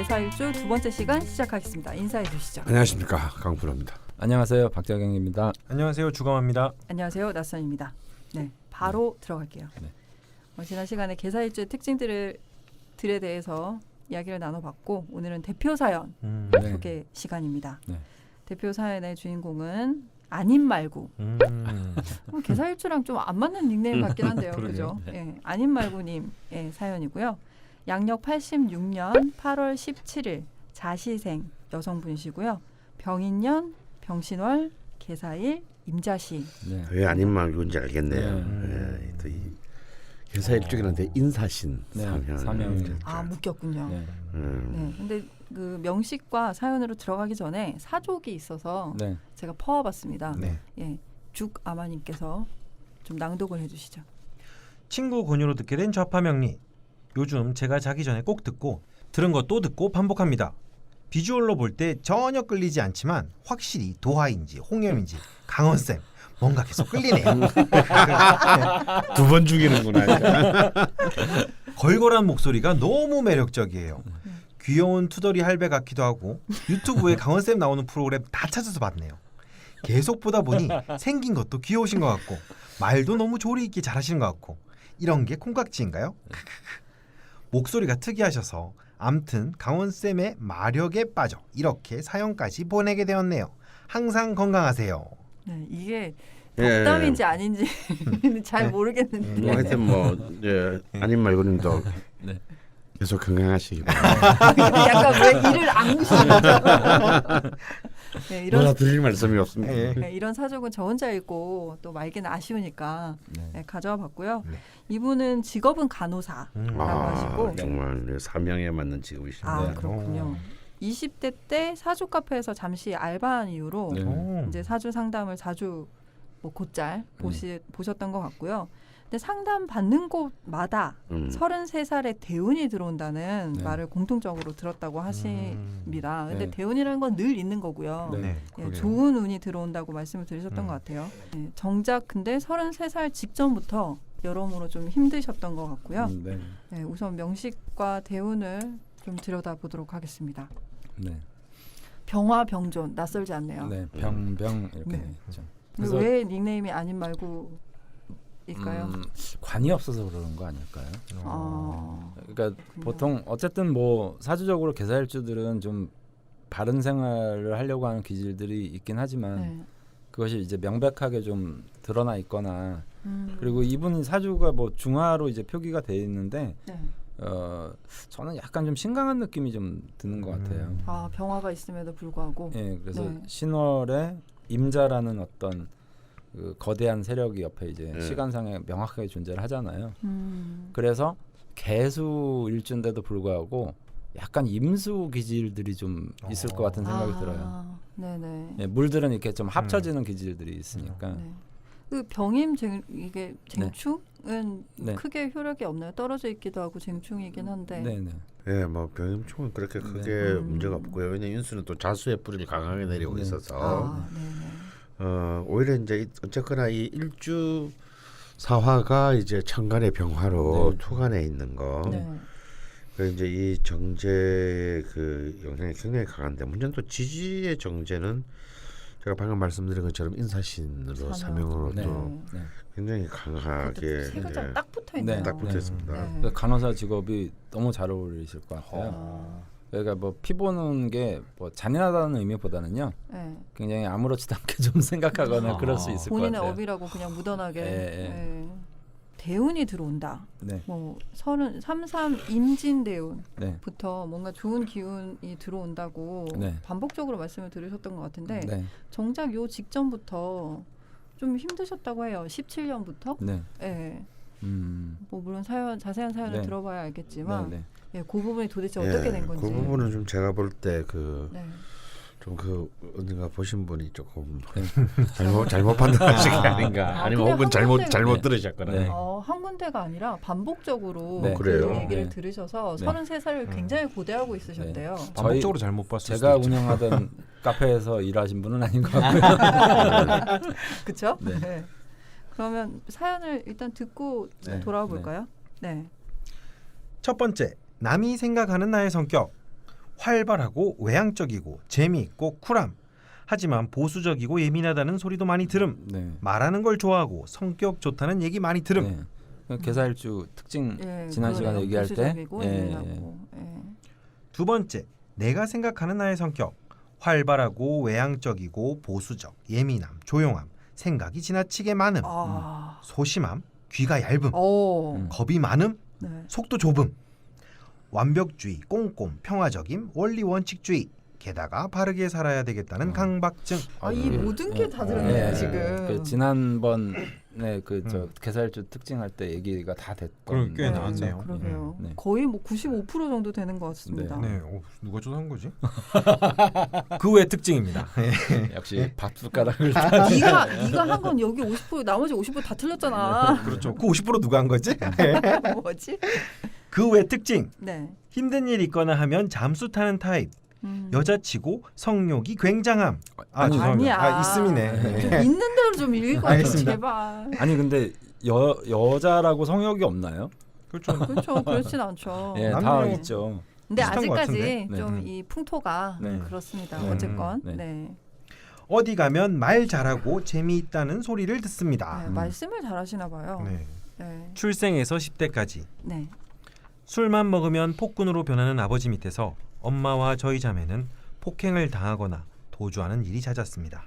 개사일주 두 번째 시간 시작하겠습니다. 인사해 주시죠. 안녕하십니까, 강프로입니다. 안녕하세요, 박재경입니다. 안녕하세요, 주감합니다. 안녕하세요, 낯선입니다. 네, 바로 들어갈게요. 네. 지난 시간에 개사일주의 특징들에 대해서 이야기를 나눠봤고 오늘은 대표 사연 네. 소개 시간입니다. 네. 대표 사연의 주인공은 아님 말고 개사일주랑 좀 안 맞는 닉네임 같긴 한데요. 그죠? 예, 아님 말고님의 사연이고요. 양력 86년 8월 17일 자시생 여성분이시고요. 병인년, 병신월, 개사일, 임자시. 네. 왜 아닌 말인지 알겠네요. 네. 또 이 회사 일주일한테 인사신 네, 사명. 사명이. 아, 묶였군요. 네. 네. 근데 그 명식과 사연으로 들어가기 전에 사족이 있어서 네. 제가 퍼와봤습니다. 네. 예, 죽아마님께서 좀 낭독을 해주시죠. 친구 권유로 듣게 된 좌파명리. 요즘 제가 자기 전에 꼭 듣고 들은 거 또 듣고 반복합니다. 비주얼로 볼 때 전혀 끌리지 않지만 확실히 도하인지 홍염인지 강원쌤 뭔가 계속 끌리네요. 두 번 죽이는구나. 걸걸한 목소리가 너무 매력적이에요. 귀여운 투덜이 할배 같기도 하고 유튜브에 강원쌤 나오는 프로그램 다 찾아서 봤네요. 계속 보다 보니 생긴 것도 귀여우신 것 같고 말도 너무 조리 있게 잘하시는 것 같고 이런 게 콩깍지인가요? 목소리가 특이하셔서 암튼 강원쌤의 마력에 빠져 이렇게 사연까지 보내게 되었네요. 항상 건강하세요. 네, 이게 예. 덕담인지 아닌지는 잘 모르겠는데. 뭐 하여튼 뭐 아닌 말고님도 네. 계속 건강하시기 바랍니다. 약간 왜 이를 악무시는 거죠? 네, 뭐라 드릴 말씀이 없습니다. 네, 이런 사족은 저 혼자 읽고 또 말기는 아쉬우니까 네, 가져와 봤고요. 네. 이분은 직업은 간호사라고 하시고 정말 사명에 맞는 직업이십니다. 아, 그렇군요. 20대 때 사주 카페에서 잠시 알바한 이유로 네. 오. 이제 사주 상담을 자주 뭐 곧잘 보셨던 것 같고요. 근데 상담 받는 곳마다 33살에 대운이 들어온다는 네. 말을 공통적으로 들었다고 하십니다. 근데 네. 대운이라는 건 늘 있는 거고요. 네. 네, 예, 그러게요. 좋은 운이 들어온다고 말씀을 드리셨던 것 같아요. 예, 정작 근데 33살 직전부터 여러모로 좀 힘드셨던 것 같고요. 네. 예, 우선 명식과 대운을 좀 들여다보도록 하겠습니다. 네. 병화 병존 낯설지 않네요. 네. 병 이렇게 네. 있죠. 근데 왜 닉네임이 아닌 말고일까요? 관이 없어서 그러는 거 아닐까요? 그러니까 그렇군요. 보통 어쨌든 뭐 사주적으로 개사일주들은 좀 바른 생활을 하려고 하는 기질들이 있긴 하지만 네. 그것이 이제 명백하게 좀 드러나 있거나 그리고 이분이 사주가 뭐 중화로 이제 표기가 돼 있는데 네. 저는 약간 좀 신강한 느낌이 좀 드는 것 같아요. 아, 병화가 있음에도 불구하고 예, 그래서 네. 신월에 임자라는 어떤 그 거대한 세력이 옆에 이제 네. 시간상에 명확하게 존재를 하잖아요. 음, 그래서 개수 일주인데도 불구하고 약간 임수 기질들이 좀 있을 것 같은 생각이 들어요. 네네. 예, 물들은 이렇게 좀 합쳐지는 기질들이 있으니까. 네. 그 병임 이게 쟁충은 네. 크게 효력이 없나요? 떨어져 있기도 하고 쟁충이긴 한데. 네네. 예, 뭐 병임충은 그렇게 크게 네. 문제가 없고요. 왜냐면 인수는 또 자수의 뿌리를 강하게 내리고 네. 있어서 아, 네네. 오히려 이제 어쨌거나 이 일주 사화가 이제 천간의 병화로 네. 투간에 있는 거. 네. 그래서 이제 이 정제 그 영향이 굉장히 강한데 문제는 또 지지의 정제는 제가 방금 말씀드린 것처럼 인사신으로 사명으로 네. 또 네. 굉장히 강하게 세 글자 예, 딱 붙어 있네요. 네. 딱 붙어 있습니다. 네. 그 간호사 직업이 너무 잘 어울리실 것 같아요. 아, 그러니까 뭐 피 보는 게 뭐 잔인하다는 의미보다는요. 네. 굉장히 아무렇지도 않게 좀 생각하거나 그럴 수 있을 것 본인의 같아요. 업이라고 그냥 묻어나게. 예, 예. 네. 대운이 들어온다. 네. 뭐 33 임진 네. 대운부터 뭔가 좋은 기운이 들어온다고 네. 반복적으로 말씀을 들으셨던 것 같은데 네. 정작 요 직전부터 좀 힘드셨다고 해요. 17년부터. 네. 예. 음. 뭐 물론 자세한 사연을 네. 들어봐야 알겠지만 네. 예, 그 부분이 도대체 어떻게 된 건지. 그 부분은 좀 제가 볼 때 그 네. 좀 그 어딘가 보신 분이 조금 네. 잘못 판단하신 게 아닌가 아니면 그냥 혹은 한 잘못 군데- 잘못 네. 들으셨거나 네. 한 군데가 아니라 반복적으로 네. 그 그래요? 얘기를 네. 들으셔서 네. 33살을 굉장히 고대하고 있으셨대요. 반복적으로 잘못 봤을 제가 수도 있죠. 운영하던 카페에서 일하신 분은 아닌 것 같고요. 그렇죠? 네. 네. 그러면 사연을 일단 듣고 네. 돌아와 볼까요? 네. 첫 번째, 남이 생각하는 나의 성격. 활발하고 외향적이고 재미있고 쿨함. 하지만 보수적이고 예민하다는 소리도 많이 들음. 네. 말하는 걸 좋아하고 성격 좋다는 얘기 많이 들음. 네. 그 개사일주 특징 예, 지난 시간에 그러네요. 얘기할 때 보수적이고 예, 예민하고. 예. 두 번째, 내가 생각하는 나의 성격. 활발하고 외향적이고 보수적, 예민함, 조용함, 생각이 지나치게 많음, 아, 소심함, 귀가 얇음, 오, 겁이 많음, 네. 속도 좁음, 완벽주의, 꼼꼼, 평화적임, 원리 원칙주의, 게다가 바르게 살아야 되겠다는 강박증. 이 예. 모든 게 다 예, 들었네요 예. 지금. 그 지난번에 그 개사일주 특징할 때 얘기가 다 됐거든요. 꽤 나왔네요. 그러게요. 네. 거의 뭐 95% 정도 되는 것 같습니다. 네, 누가 조사한 거지? 그 외 특징입니다. 역시 밥숟가락을 네가 한 건 여기 50% 나머지 50%다 틀렸잖아. 그렇죠. 그 50% 누가 한 거지? 뭐지? 그 외 특징. 네. 힘든 일 있거나 하면 잠수 타는 타입. 여자치고 성욕이 굉장함. 죄송합니다. 아니야. 있음이네. 좀 있는 대로 좀 읽어 알겠습니다. 제발. 아니 근데 여자라고 성욕이 없나요? 그렇죠. 그렇죠. 그렇진 않죠. 예, 다 남녀- 있죠. 근데 비슷한 것 아직까지 같은데? 좀 네. 이 풍토가 네. 그렇습니다. 네. 어쨌건 네. 네. 어디 가면 말 잘하고 재미있다는 소리를 듣습니다. 네, 말씀을 잘하시나 봐요. 네. 네. 출생에서 10대까지 네. 술만 먹으면 폭군으로 변하는 아버지 밑에서 엄마와 저희 자매는 폭행을 당하거나 도주하는 일이 잦았습니다.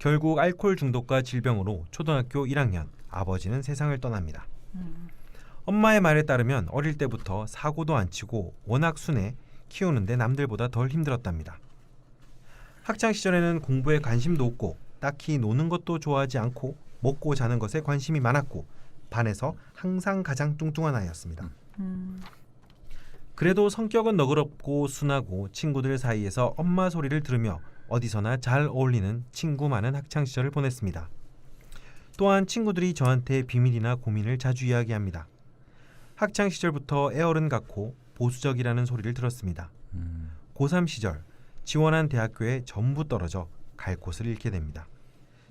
결국 알코올 중독과 질병으로 초등학교 1학년 아버지는 세상을 떠납니다. 엄마의 말에 따르면 어릴 때부터 사고도 안 치고 워낙 순해 키우는데 남들보다 덜 힘들었답니다. 학창 시절에는 공부에 관심도 없고 딱히 노는 것도 좋아하지 않고 먹고 자는 것에 관심이 많았고 반에서 항상 가장 뚱뚱한 아이였습니다. 그래도 성격은 너그럽고 순하고 친구들 사이에서 엄마 소리를 들으며 어디서나 잘 어울리는 친구 많은 학창 시절을 보냈습니다. 또한 친구들이 저한테 비밀이나 고민을 자주 이야기합니다. 학창 시절부터 애어른 같고 보수적이라는 소리를 들었습니다. 고3 시절 지원한 대학교에 전부 떨어져 갈 곳을 잃게 됩니다.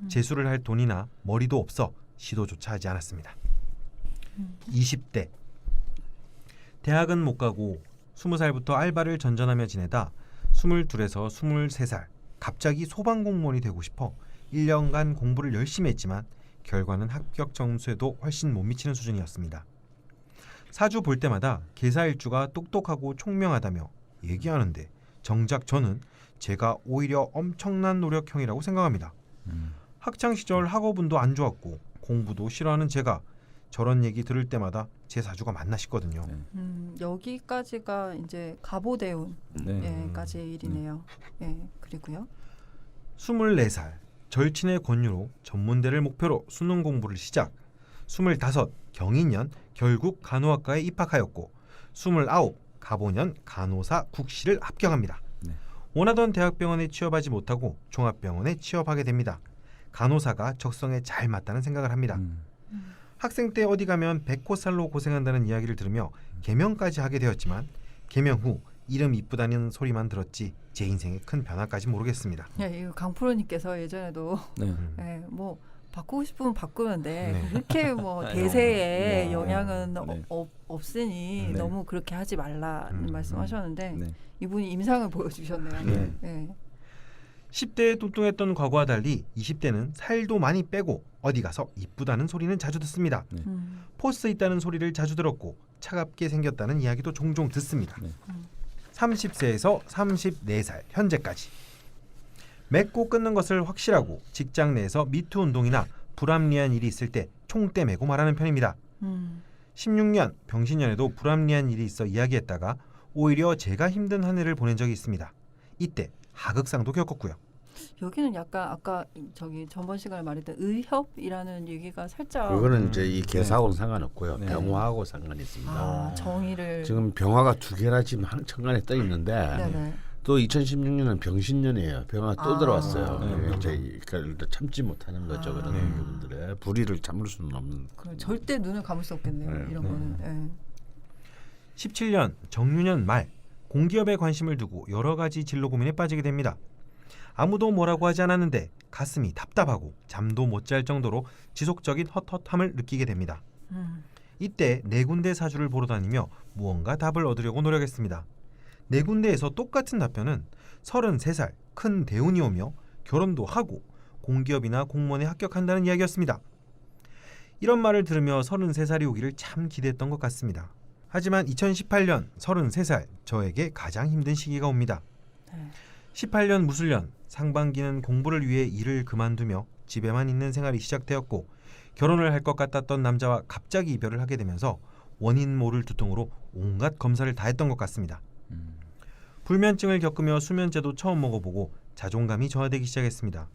재수를 할 돈이나 머리도 없어 시도조차 하지 않았습니다. 20대 대학은 못 가고 20살부터 알바를 전전하며 지내다 22에서 23살 갑자기 소방공무원이 되고 싶어 1년간 공부를 열심히 했지만 결과는 합격 점수에도 훨씬 못 미치는 수준이었습니다. 사주 볼 때마다 개사일주가 똑똑하고 총명하다며 얘기하는데 정작 저는 제가 오히려 엄청난 노력형이라고 생각합니다. 학창시절 학업운도 안 좋았고 공부도 싫어하는 제가 저런 얘기 들을 때마다 제 사주가 맞나 싶거든요. 여기까지가 이제 가보대운까지의 일이네요. 예, 그리고요. 24살 절친의 권유로 전문대를 목표로 수능 공부를 시작. 25 경인년 결국 간호학과에 입학하였고 29 가보년 간호사 국시를 합격합니다. 원하던 대학병원에 취업하지 못하고 종합병원에 취업하게 됩니다. 간호사가 적성에 잘 맞다는 생각을 합니다. 학생 때 어디 가면 백호살로 고생한다는 이야기를 들으며 개명까지 하게 되었지만 개명 후 이름 이쁘다는 소리만 들었지 제 인생에 큰 변화까지 모르겠습니다. 예, 이거 강프로님께서 예전에도 네. 예, 뭐 바꾸고 싶으면 바꾸면 돼. 네. 그렇게 뭐 대세에 네. 영향은 네. 없으니 네. 너무 그렇게 하지 말라는 말씀하셨는데 네. 이분이 임상을 보여주셨네요. 네. 예. 10대에 뚱뚱했던 과거와 달리 20대는 살도 많이 빼고 어디 가서 이쁘다는 소리는 자주 듣습니다. 포스 있다는 소리를 자주 들었고 차갑게 생겼다는 이야기도 종종 듣습니다. 네. 30세에서 34살 현재까지 맺고 끊는 것을 확실하고 직장 내에서 미투 운동이나 불합리한 일이 있을 때 총대 메고 말하는 편입니다. 16년 병신년에도 불합리한 일이 있어 이야기했다가 오히려 제가 힘든 한 해를 보낸 적이 있습니다. 이때 하극상도 겪었고요. 여기는 약간 아까 저기 전번 시간에 말했던 의협이라는 얘기가 살짝 그거는 이제 이 개사하고는 상관없고요. 네. 병화하고 상관이 있습니다. 정의를 지금 병화가 두 개나 지금 천간에 떠 있는데 네네. 또 2016년은 병신년이에요. 병화가 또 들어왔어요. 네. 이제 그러니까 참지 못하는 거죠. 그런 분들의 불의를 참을 수는 없는. 그럼 절대 눈을 감을 수 없겠네요. 네. 이런 거는. 예. 17년 정유년 말 공기업에 관심을 두고 여러 가지 진로 고민에 빠지게 됩니다. 아무도 뭐라고 하지 않았는데 가슴이 답답하고 잠도 못 잘 정도로 지속적인 헛헛함을 느끼게 됩니다. 이때 네 군데 사주를 보러 다니며 무언가 답을 얻으려고 노력했습니다. 네 군데에서 똑같은 답변은 33살 큰 대운이 오며 결혼도 하고 공기업이나 공무원에 합격한다는 이야기였습니다. 이런 말을 들으며 33살이 오기를 참 기대했던 것 같습니다. 하지만 2018년 33살 저에게 가장 힘든 시기가 옵니다. 18년 무술년 상반기는 공부를 위해 일을 그만두며 집에만 있는 생활이 시작되었고 결혼을 할 것 같았던 남자와 갑자기 이별을 하게 되면서 원인 모를 두통으로 온갖 검사를 다 했던 것 같습니다. 불면증을 겪으며 수면제도 처음 먹어보고 자존감이 저하되기 시작했습니다.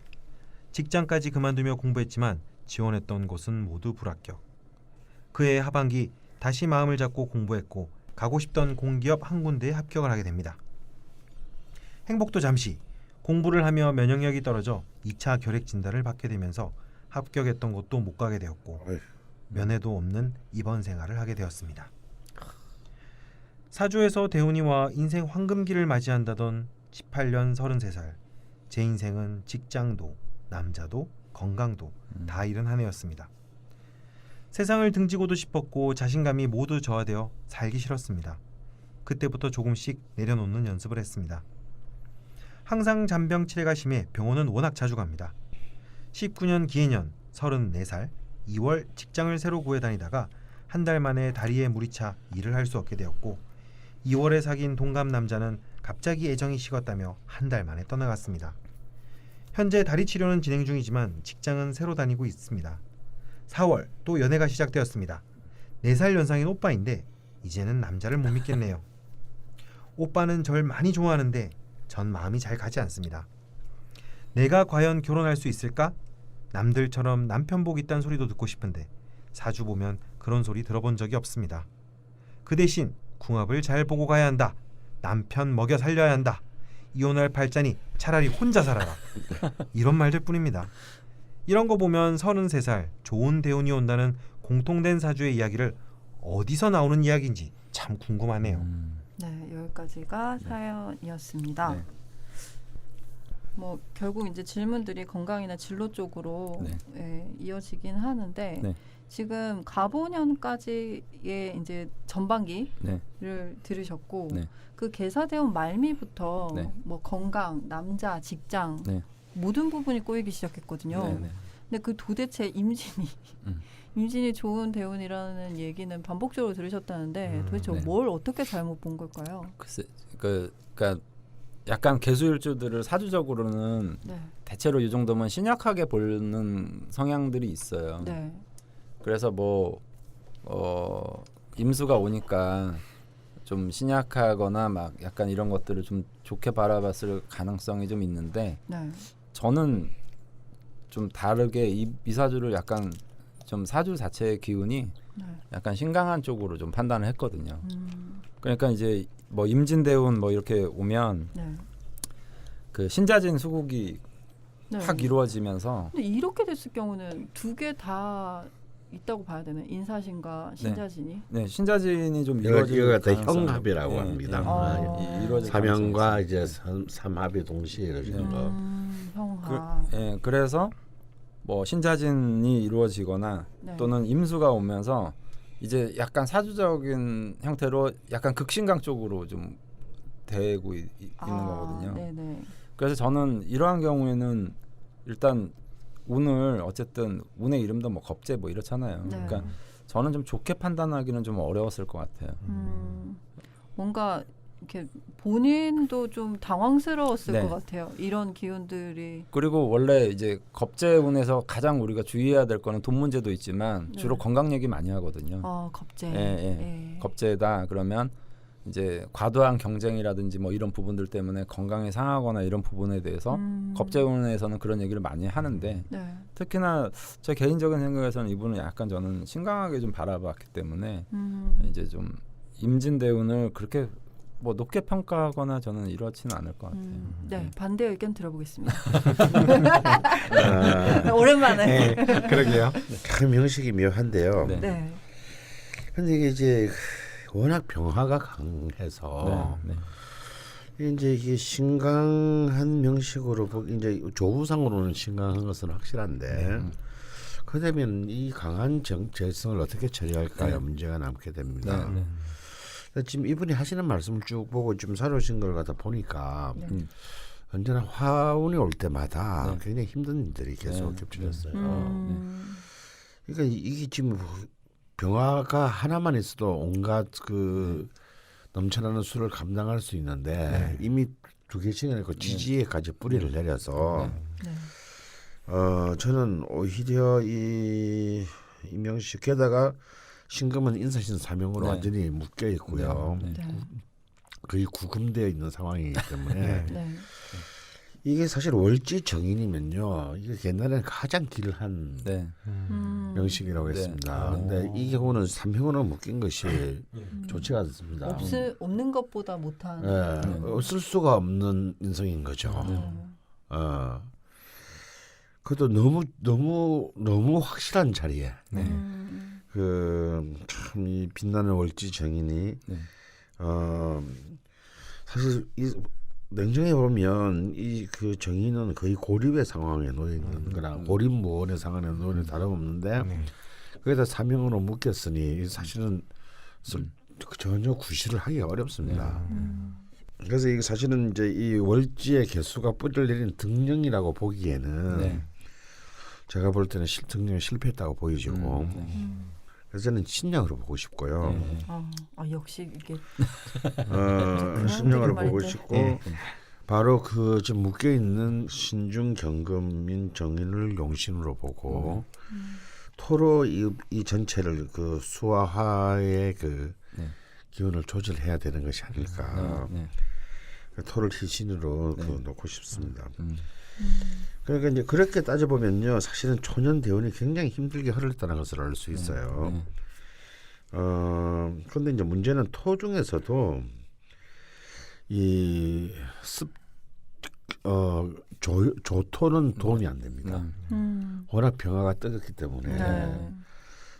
직장까지 그만두며 공부했지만 지원했던 곳은 모두 불합격. 그해 하반기 다시 마음을 잡고 공부했고 가고 싶던 공기업 한 군데에 합격을 하게 됩니다. 행복도 잠시. 공부를 하며 면역력이 떨어져 2차 결핵 진단을 받게 되면서 합격했던 곳도 못 가게 되었고 면회도 없는 입원 생활을 하게 되었습니다. 사주에서 대운이 와 인생 황금기를 맞이한다던 18년 33살. 제 인생은 직장도 남자도 건강도 다 잃은 한 해였습니다. 세상을 등지고도 싶었고 자신감이 모두 저하되어 살기 싫었습니다. 그때부터 조금씩 내려놓는 연습을 했습니다. 항상 잔병 치레가 심해 병원은 워낙 자주 갑니다. 19년 기해년 34살 2월 직장을 새로 구해 다니다가 한 달 만에 다리에 물이 차 일을 할 수 없게 되었고 2월에 사귄 동갑 남자는 갑자기 애정이 식었다며 한 달 만에 떠나갔습니다. 현재 다리 치료는 진행 중이지만 직장은 새로 다니고 있습니다. 4월 또 연애가 시작되었습니다. 4살 연상인 오빠인데 이제는 남자를 못 믿겠네요. 오빠는 절 많이 좋아하는데 전 마음이 잘 가지 않습니다. 내가 과연 결혼할 수 있을까? 남들처럼 남편 복 있다는 소리도 듣고 싶은데 사주 보면 그런 소리 들어본 적이 없습니다. 그 대신 궁합을 잘 보고 가야 한다. 남편 먹여 살려야 한다. 이혼할 팔자니 차라리 혼자 살아라. 이런 말들 뿐입니다. 이런 거 보면 33살 좋은 대운이 온다는 공통된 사주의 이야기를 어디서 나오는 이야기인지 참 궁금하네요. 네, 여기까지가 사연이었습니다. 네. 뭐 결국 이제 질문들이 건강이나 진로 쪽으로 이어지긴 하는데 네. 지금 갑오년까지의 이제 전반기를 네. 들으셨고 네. 그 계사대운 말미부터 네. 뭐 건강, 남자, 직장 네. 모든 부분이 꼬이기 시작했거든요. 네, 네. 근데 그 도대체 임진이 음. 임진이 좋은 대운이라는 얘기는 반복적으로 들으셨다는데 도대체 네. 뭘 어떻게 잘못 본 걸까요? 글쎄, 그러니까 약간 개수일주들을 사주적으로는 네. 대체로 이 정도면 신약하게 보는 성향들이 있어요. 네. 그래서 뭐 임수가 오니까 좀 신약하거나 막 약간 이런 것들을 좀 좋게 바라봤을 가능성이 좀 있는데 네. 저는 좀 다르게 이 사주를 약간 좀 사주 자체의 기운이 네. 약간 신강한 쪽으로 좀 판단을 했거든요. 그러니까 이제 뭐 임진대운 뭐 이렇게 오면 네. 그 신자진 수국이 네. 확 이루어지면서 근데 이렇게 됐을 경우는 두 개 다 있다고 봐야 되나요? 인사신과 신자신이? 네 신자진이 좀 이거 이루어질 갖다 가능성이- 형합이라고 합니다. 이루어질 사명과 가능성이 이제 있어요. 삼합이 동시에 이루어지는 거. 형합. 그래서 뭐 신자진이 이루어지거나 네. 또는 임수가 오면서 이제 약간 사주적인 형태로 약간 극신강 쪽으로 좀 되고 있는 거거든요. 네네. 그래서 저는 이러한 경우에는 일단 운을 어쨌든 운의 이름도 뭐 겁재 뭐 이렇잖아요. 네. 그러니까 저는 좀 좋게 판단하기는 좀 어려웠을 것 같아요. 뭔가 이렇게 본인도 좀 당황스러웠을 네. 것 같아요. 이런 기운들이. 그리고 원래 이제 겁재운에서 가장 우리가 주의해야 될 거는 돈 문제도 있지만 네. 주로 건강 얘기 많이 하거든요. 겁재. 예. 겁재다 그러면 이제 과도한 경쟁이라든지 뭐 이런 부분들 때문에 건강이 상하거나 이런 부분에 대해서 겁재운에서는 그런 얘기를 많이 하는데 네. 특히나 제 개인적인 생각에서는 이분은 약간 저는 신강하게 좀 바라봤기 때문에 이제 좀 임진대운을 그렇게 뭐 높게 평가하거나 저는 이렇지는 않을 것 같아요. 네, 반대 의견 들어보겠습니다. 오랜만에. 그러게요. 참 명식이 묘한데요. 네. 네. 근데 이게 이제 워낙 병화가 강해서 이제 이게 신강한 명식으로 이제 조후상으로는 신강한 것은 확실한데 그러면 이 강한 정체성을 어떻게 처리할까요? 문제가 남게 됩니다. 지금 이분이 하시는 말씀을 쭉 보고 좀 살아오신 걸 갖다 보니까 네. 언제나 화운이 올 때마다 네. 굉장히 힘든 일들이 계속 네. 겹쳐졌어요. 그러니까 이게 지금 병화가 하나만 있어도 온갖 그 넘쳐나는 수를 감당할 수 있는데 이미 2개씩이나 그 지지에까지 뿌리를 내려서 네. 저는 오히려 이 임명식 게다가 신금은 인사신 사명으로 네. 완전히 묶여 있고요. 네. 네. 거의 구금되어 있는 상황이기 때문에 네. 이게 사실 월지 정인이면요, 이게 옛날에는 가장 길한 네. 명식이라고 네. 했습니다. 네. 근데 이 경우는 삼형으로 묶인 것이 좋지가 않습니다. 없는 것보다 못한. 쓸 수가 없는 인성인 거죠. 그것도 너무 확실한 자리에 네. 그 참 이 빛나는 월지 정인이 네. 사실 이 냉정해 보면 이 그 정인은 거의 고립의 상황에 놓여 있는 거나 고립무원의 상황에 놓여 있는 다름없는데 거기다 사명으로 묶였으니 사실은 전혀 구실을 하기가 어렵습니다. 그래서 이게 사실은 이제 이 월지의 개수가 뿌리를 내린 등령이라고 보기에는 네. 제가 볼 때는 등령이 실패했다고 보이지고 그래서 저는 신약으로 보고 싶고요. 네. 역시 이게 신약으로 보고 말인데. 싶고 바로 그 지금 묶여 있는 신중 경금인 정인을 용신으로 보고 토로 이 전체를 그 수화화의 그 네. 기운을 조절해야 되는 것이 아닐까. 네. 토를 희신으로 그 놓고 싶습니다. 그러니까 이제 그렇게 따져 보면요, 사실은 초년 대운이 굉장히 힘들게 흐르다는 것을 알 수 있어요. 그런데 이제 문제는 토 중에서도 이 조토는 도움이 안 됩니다. 워낙 병화가 뜨겁기 때문에 네.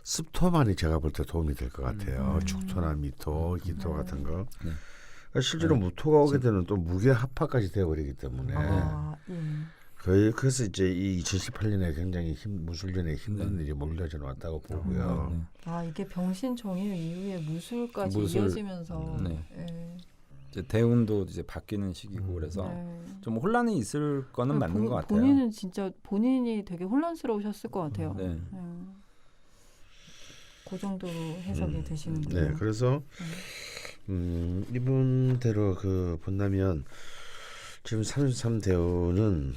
습토만이 제가 볼 때 도움이 될 것 같아요. 축토나 미토, 기토 같은 거. 네. 그러니까 실제로 무토가 오게 되면 또 무게 합화까지 되어버리기 때문에 거의 그래서 이제 이 2018년에 굉장히 무술년에 힘든 일이 몰려져 왔다고 보고요. 이게 병신 정일 이후에 무술까지 무술. 이어지면서 네. 예. 이제 대운도 이제 바뀌는 시기고 그래서 네. 좀 혼란이 있을 거는 맞는 것 같아요. 본인은 진짜 본인이 되게 혼란스러우셨을 것 같아요. 네. 그 정도로 해석이 되시는군요. 네, 그래서 이분대로 그 본다면 지금 33대운은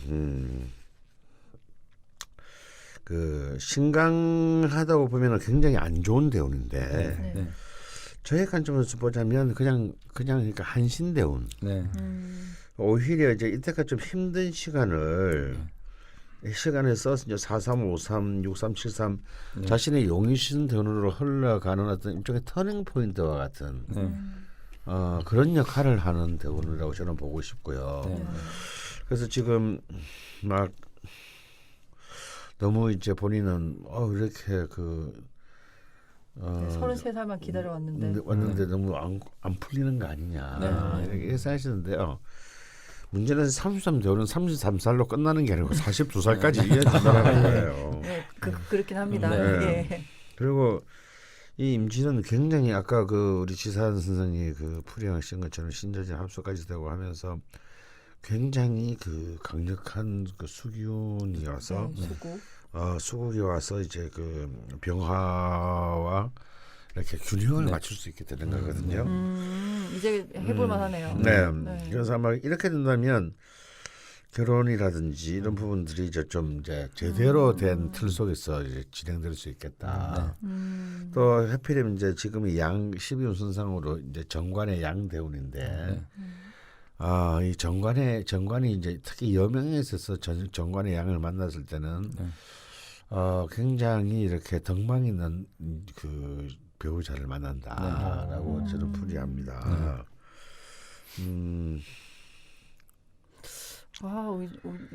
그 신강하다고 보면은 굉장히 안 좋은 대운인데 네. 네. 저의 관점에서 보자면 그냥 그러니까 한신대운. 네. 오히려 이제 이때까지 좀 힘든 시간을 써서 이제 4353, 6373 자신의 용의신 대운으로 흘러가는 어떤 일종의 터닝 포인트와 같은 그런 역할을 하는 대운이라고 저는 보고 싶고요. 그래서 지금 막 너무 이제 본인은 이렇게 그 33살만 기다려왔는데 너무 안 풀리는 거 아니냐 이렇게 생각하시는데요. 문제는 33대운은 33살로 끝나는 게 아니고 42살까지 이어진다는 거예요. 네, 그렇긴 합니다. 네. 예. 그리고 이 임진은 굉장히 아까 그 우리 지사한 선생이 그 풀이하신 것처럼 신자진 합수까지 되고 하면서 굉장히 그 강력한 그 수기운이 와서 수국이 와서 이제 그 병화와 이렇게 균형을 맞출 수 있게 되는 거거든요. 이제 해볼 만하네요. 네. 그래서 아마 이렇게 된다면 결혼이라든지 이런 부분들이 이제 좀 이제 제대로 된 틀 속에서 이제 진행될 수 있겠다. 또 하필이면 이제 지금이 양 12운 순상으로 이제 정관의 양대운인데 이 정관이 이제 특히 여명에 있어서 정관의 양을 만났을 때는 굉장히 이렇게 덕망 있는 그 배우자를 만난다라고 저는 풀이합니다.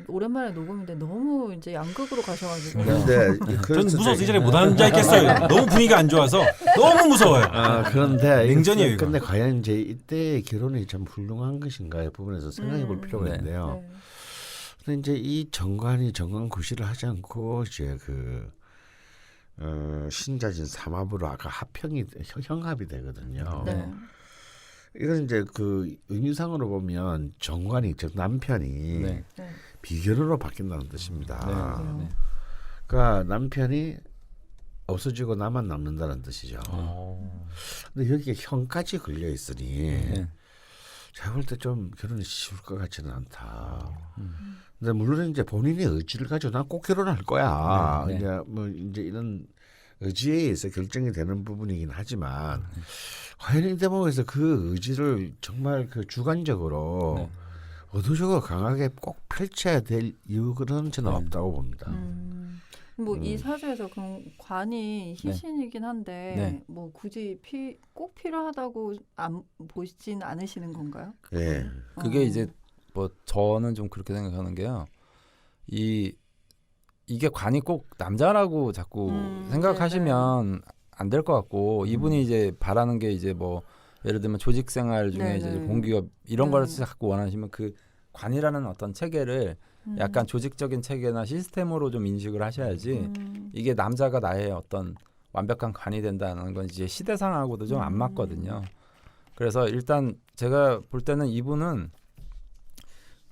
오랜만에 녹음인데 너무 이제 양극으로 가셔가지고. 그런데 저는 무서워서 이 자리에 못 앉아있겠어요. 너무 분위기가 안 좋아서 너무 무서워요. 그런데 냉전이에요, 이거. 근데 과연 이제 이때의 결혼이 참 훌륭한 것인가의 부분에서 생각해 볼 필요가 있는데요. 근데 이제 이 정관 구실을 하지 않고 이제 그 신자진 삼합으로 아까 형합이 되거든요. 네. 이건 이제 그 의미상으로 보면 정관이 즉 남편이 네. 네. 비결으로 바뀐다는 뜻입니다. 네. 그러니까 남편이 없어지고 나만 남는다는 뜻이죠. 근데 여기에 형까지 걸려 있으니 네. 제가 볼 때 좀 결혼이 쉬울 것 같지는 않다. 근데 물론 이제 본인의 의지를 가지고 난 꼭 결혼할 거야. 네. 이제 뭐 이제 이런 의지에 의해서 결정이 되는 부분이긴 하지만 과연 이 대목에서 그 의지를 정말 그 주관적으로 네. 의도적으로 강하게 꼭 펼쳐야 될 이유는 저는 네. 없다고 봅니다. 뭐 이 사주에서 그럼 관이 희신이긴 한데 네. 뭐 굳이 꼭 필요하다고 보시진 않으시는 건가요? 예. 그게 이제 뭐 저는 좀 그렇게 생각하는 게요. 이게 관이 꼭 남자라고 자꾸 생각하시면 안 될 것 같고 이분이 이제 바라는 게 이제 뭐 예를 들면 조직 생활 중에 이제 공기업 이런 걸 자꾸 원하시면 그 관이라는 어떤 체계를 약간 조직적인 체계나 시스템으로 좀 인식을 하셔야지 이게 남자가 나의 어떤 완벽한 관이 된다는 건 이제 시대상하고도 좀 안 맞거든요. 그래서 일단 제가 볼 때는 이분은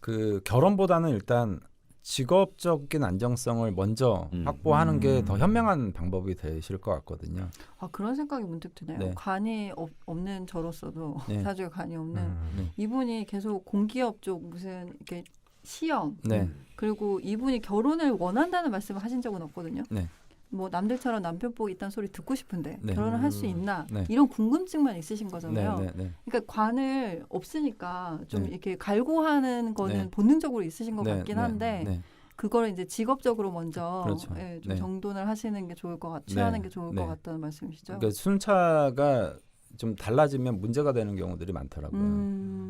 그 결혼보다는 일단 직업적인 안정성을 먼저 확보하는 게 더 현명한 방법이 되실 것 같거든요. 아 그런 생각이 문득 드네요. 네. 관이 없는 저로서도 네. 사주에 관이 없는 네. 이분이 계속 공기업 쪽 무슨 이렇게 시험 네. 그리고 이분이 결혼을 원한다는 말씀을 하신 적은 없거든요. 네. 뭐 남들처럼 남편 보고 있다는 소리 듣고 싶은데 네. 결혼을 할 수 있나 네. 이런 궁금증만 있으신 거잖아요. 네. 그러니까 관을 없으니까 좀 네. 이렇게 갈구하는 거는 네. 본능적으로 있으신 것 네. 같긴 네. 한데 네. 그걸 이제 직업적으로 먼저 그렇죠. 예, 좀 네. 정돈을 하시는 게 좋을 것 취하는 네. 게 좋을 네. 것 같다는 말씀이시죠? 그러니까 순차가 좀 달라지면 문제가 되는 경우들이 많더라고요.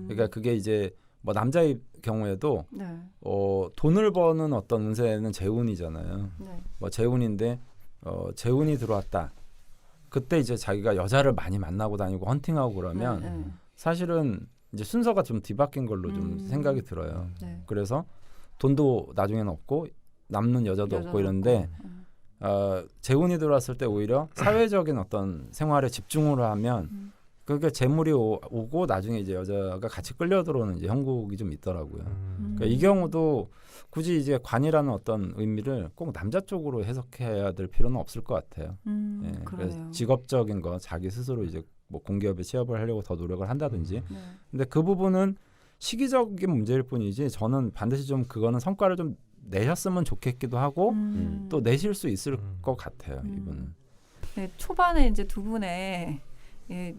그러니까 그게 이제 뭐 남자의 경우에도 네. 돈을 버는 어떤 운세는 재운이잖아요. 네. 뭐 재운인데 재운이 들어왔다. 그때 이제 자기가 여자를 많이 만나고 다니고 헌팅하고 그러면 네. 사실은 이제 순서가 좀 뒤바뀐 걸로 좀 생각이 들어요. 네. 그래서 돈도 나중에는 없고 남는 여자도 없고 이런데 재운이 들어왔을 때 오히려 사회적인 어떤 생활에 집중을 하면 그게 재물이 오고 나중에 이제 여자가 같이 끌려 들어오는 이제 형국이 좀 있더라고요. 그러니까 이 경우도 굳이 이제 관이라는 어떤 의미를 꼭 남자 쪽으로 해석해야 될 필요는 없을 것 같아요. 예, 그래서 그러네요. 직업적인 거 자기 스스로 이제 뭐 공기업에 취업을 하려고 더 노력을 한다든지. 네. 근데 그 부분은 시기적인 문제일 뿐이지 저는 반드시 좀 그거는 성과를 좀 내셨으면 좋겠기도 하고 또 내실 수 있을 것 같아요. 이분은. 네, 초반에 이제 두 분의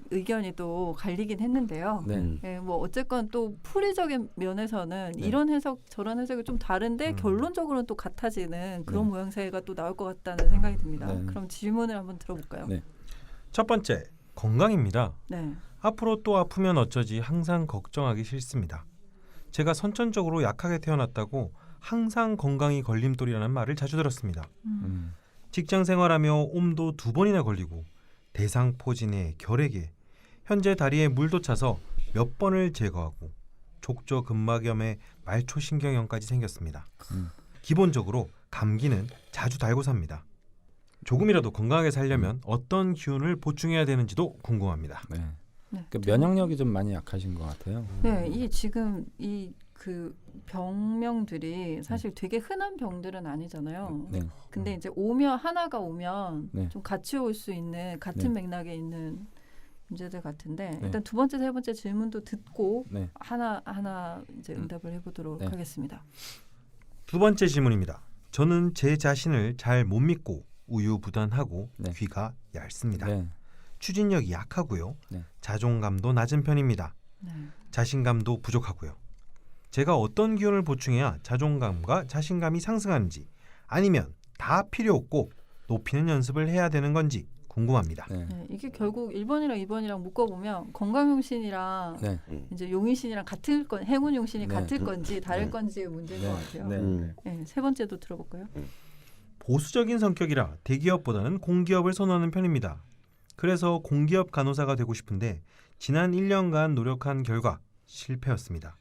의견이 또 갈리긴 했는데요. 네. 예, 뭐 어쨌건 또 풀이적인 면에서는 네. 이런 해석 저런 해석이 좀 다른데 결론적으로는 또 같아지는 그런 네. 모양새가 또 나올 것 같다는 생각이 듭니다. 네. 그럼 질문을 한번 들어볼까요? 네. 첫 번째, 건강입니다. 네. 앞으로 또 아프면 어쩌지 항상 걱정하기 싫습니다. 제가 선천적으로 약하게 태어났다고 항상 건강이 걸림돌이라는 말을 자주 들었습니다. 직장 생활하며 옴도 2번이나 걸리고 대상포진에 결핵에 현재 다리에 물도 차서 몇 번을 제거하고 족저근막염에 말초신경염까지 생겼습니다. 기본적으로 감기는 자주 달고 삽니다. 조금이라도 건강하게 살려면 어떤 기운을 보충해야 되는지도 궁금합니다. 네. 네. 그 면역력이 좀 많이 약하신 것 같아요. 네, 이 지금 이 그 병명들이 사실 되게 흔한 병들은 아니잖아요. 네. 근데 이제 하나가 오면 네. 좀 같이 올 수 있는 같은 네. 맥락에 있는 문제들 같은데 네. 일단 두 번째, 세 번째 질문도 듣고 네. 하나 이제 응답을 해보도록 네. 하겠습니다. 두 번째 질문입니다. 저는 제 자신을 잘 못 믿고 우유부단하고 네. 귀가 얇습니다. 네. 추진력이 약하고요. 네. 자존감도 낮은 편입니다. 네. 자신감도 부족하고요. 제가 어떤 기운을 보충해야 자존감과 자신감이 상승하는지 아니면 다 필요 없고 높이는 연습을 해야 되는 건지 궁금합니다. 네. 네, 이게 결국 1번이랑 2번이랑 묶어보면 건강용신이랑 네. 이제 용인신이랑 같을 건 행운용신이 네. 같을 건지 다를 네. 건지의 문제인 네. 것 같아요. 네. 네, 세 번째도 들어볼까요? 보수적인 성격이라 대기업보다는 공기업을 선호하는 편입니다. 그래서 공기업 간호사가 되고 싶은데 지난 1년간 노력한 결과 실패였습니다.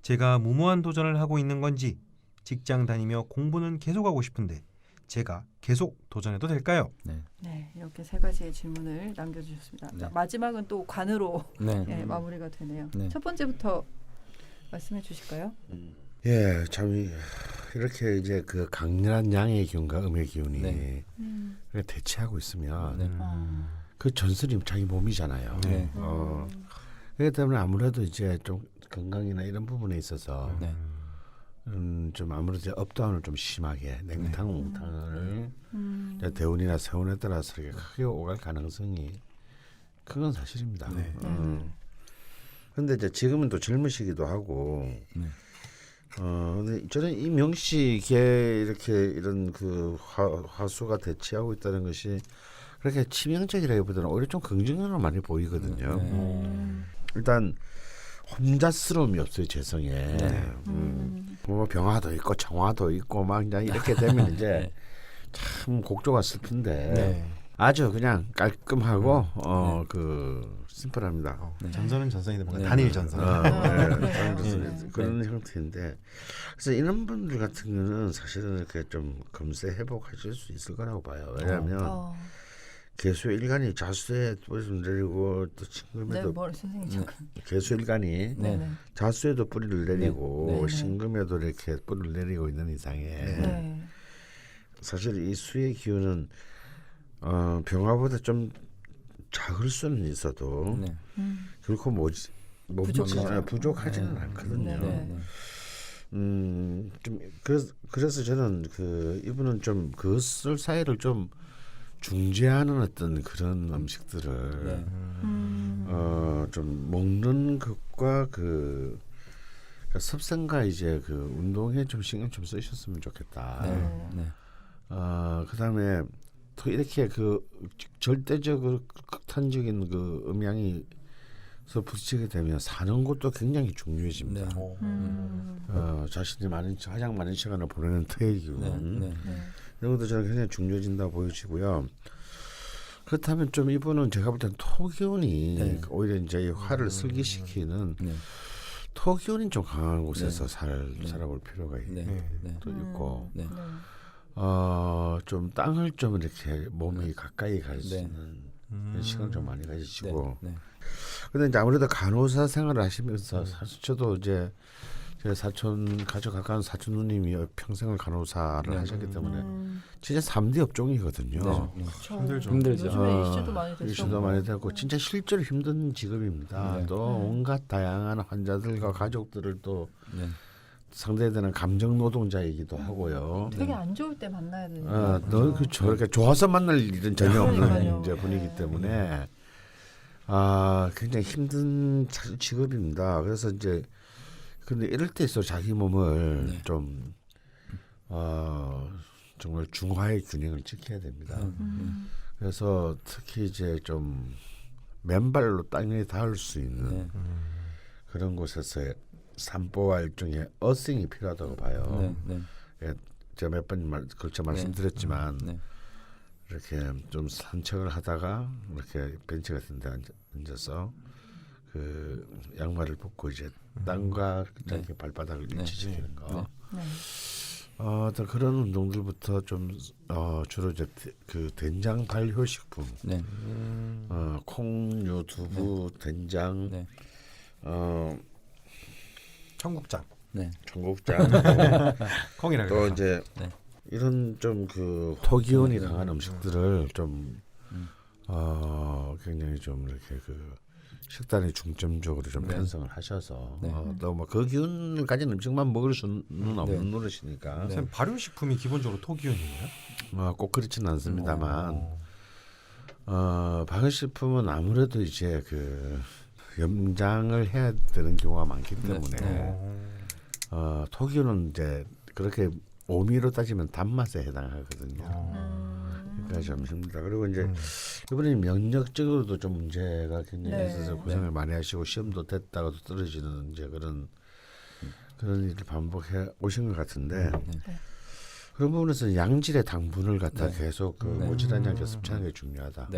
제가 무모한 도전을 하고 있는 건지 직장 다니며 공부는 계속하고 싶은데 제가 계속 도전해도 될까요? 네, 이렇게 세 가지의 질문을 남겨주셨습니다. 네. 자, 마지막은 또 관으로 네. 예, 마무리가 되네요. 네. 첫 번째부터 말씀해 주실까요? 예, 참 이렇게 이제 그 강렬한 양의 기운과 음의 기운이 네. 이렇게 대치하고 있으면 네. 그 전설이 자기 몸이잖아요. 네. 그렇기 때문에 아무래도 이제 좀 건강이나 이런 부분에 있어서 네. 좀 아무래도 업다운을 좀 심하게 냉탕 이제 대운이나 세운에 따라서 이렇게 크게 오갈 가능성이 큰 건 사실입니다. 네. 근데 이제 지금은 또 젊으시기도 하고 네. 근데 저는 이 명식에 이렇게 이런 그 화수가 대치하고 있다는 것이 그렇게 치명적이라기보다는 오히려 좀 긍정적으로 많이 보이거든요. 일단 혼자스러움이 없어요, 재성에. 뭐 병화도 있고 정화도 있고 막 그냥 이렇게 되면 이제 참 곡조가 슬픈데 네. 아주 그냥 깔끔하고 그 심플합니다. 전선은 전선인데 뭔가 네. 단일 전선. 그런 형태인데 그래서 이런 분들 같은 경우는 사실은 이렇게 좀 금세 회복하실 수 있을 거라고 봐요. 왜냐하면 개수일간이 자수에 뿌리를 내리고 또 네, 신금에도 뭘 선생님 잠깐. 개수일간이 네. 자수에도 뿌리를 내리고 네. 신금에도 이렇게 뿌리를 내리고 있는 이상에 네. 사실 이 수의 기운은 병화보다 좀 작을 수는 있어도 네. 결코 부족하죠. 부족하지는 않거든요. 네. 좀 그래서 저는 그 이분은 좀 그것을 사이를 좀 중재하는 어떤 그런 음식들을 네. 좀 먹는 것과 그 습생과 이제 그 운동에 좀 신경 좀 쓰셨으면 좋겠다. 네. 그다음에 또 이렇게 그 절대적으로 극단적인 그 음양이 서 붙이게 되면 사는 것도 굉장히 중요해집니다. 네. 자신이 가장 많은 시간을 보내는 터의 기운 네. 이런 것도 저는 굉장히 중요해진다고 보여지고요. 그렇다면 좀 이분은 제가 볼 때는 토기운이 네. 오히려 이제 이 화를 슬기시키는 네. 토기운이 좀 강한 곳에서 살아볼 필요가 또 있고 네. 좀 땅을 좀 이렇게 몸이 가까이 갈 수 있는 그런 시간 좀 많이 가지시고 네. 근데 이제 아무래도 간호사 생활을 하시면서 사실 저도 이제 제 사촌 가족 가까운 사촌 누님이 평생을 간호사를 하셨기 때문에 진짜 3D 업종이거든요. 힘들죠. 요즘에 이슈도 많이 됐죠. 이슈도 많이 되고 진짜 실제로 힘든 직업입니다. 또 온갖 다양한 환자들과 가족들을 또 네. 상대해야 되는 감정 노동자이기도 하고요. 되게 안 좋을 때 만나야 되는. 그렇죠. 그러니까 좋아서 만날 일은 전혀 없는 그러니까요. 이제 분위기 때문에 굉장히 힘든 직업입니다. 그래서 이제 근데 이럴 때일수록 자기 몸을 좀 정말 중화의 균형을 지켜야 됩니다. 그래서 특히 이제 좀 맨발로 땅에 닿을 수 있는 그런 곳에서의 산보와 일종의 어싱이 필요하다고 봐요. 제가 몇 번 걸쳐 말씀드렸지만 이렇게 좀 산책을 하다가 이렇게 벤치 같은 데 앉아서 그 양말을 벗고 이제 땅과 이렇게 발바닥을 일치시키는 거. 어떤 그런 운동들부터 좀 주로 이제 그 된장 발효식품, 콩류, 두부, 된장, 청국장, 청국장, 콩이라 또 이제 이런 좀 그 토기운이 강한 음식들을 좀 굉장히 좀 이렇게 그 식단에 중점적으로 좀 편성을 하셔서 또 뭐 그 기운을 가진 음식만 먹을 수는 없는 노릇이니까 선생님, 발효식품이 기본적으로 토기운이에요? 꼭 그렇지는 않습니다만 발효식품은 아무래도 이제 그 염장을 해야 되는 경우가 많기 때문에 토기운은 이제 그렇게 오미로 따지면 단맛에 해당하거든요. 그러니까 좀 힘들다. 그리고 이제 이번에 명력적으로도 좀 문제가 굉장히 있어서 고생을 많이 하시고 시험도 됐다가도 떨어지는 이제 그런 일을 반복해 오신 것 같은데 그런 부분에서 양질의 당분을 갖다 계속 그 모질하지 않게 섭취하는 게 중요하다.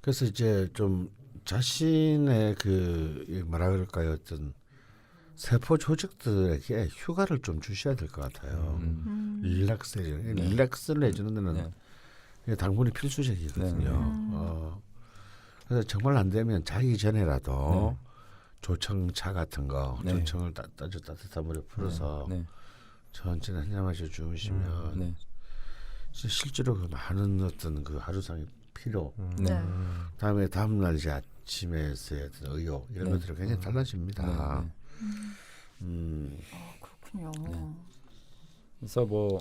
그래서 이제 좀 자신의 그 뭐라 그럴까요, 어떤 세포 조직들에게 휴가를 좀 주셔야 될 것 같아요. 릴렉스를 해주는 데는 네. 이게 당분이 필수적이거든요. 그래서 정말 안 되면 자기 전에라도 조청차 같은 거, 조청을 따뜻한 물에 풀어서 천천히 한 잔 마셔 주무시면 실제로 그 많은 어떤 그 하루상의 피로, 다음에 다음날 이제 아침에서의 어떤 의욕 이런 것들이 굉장히 달라집니다. 그렇군요. 그래서 뭐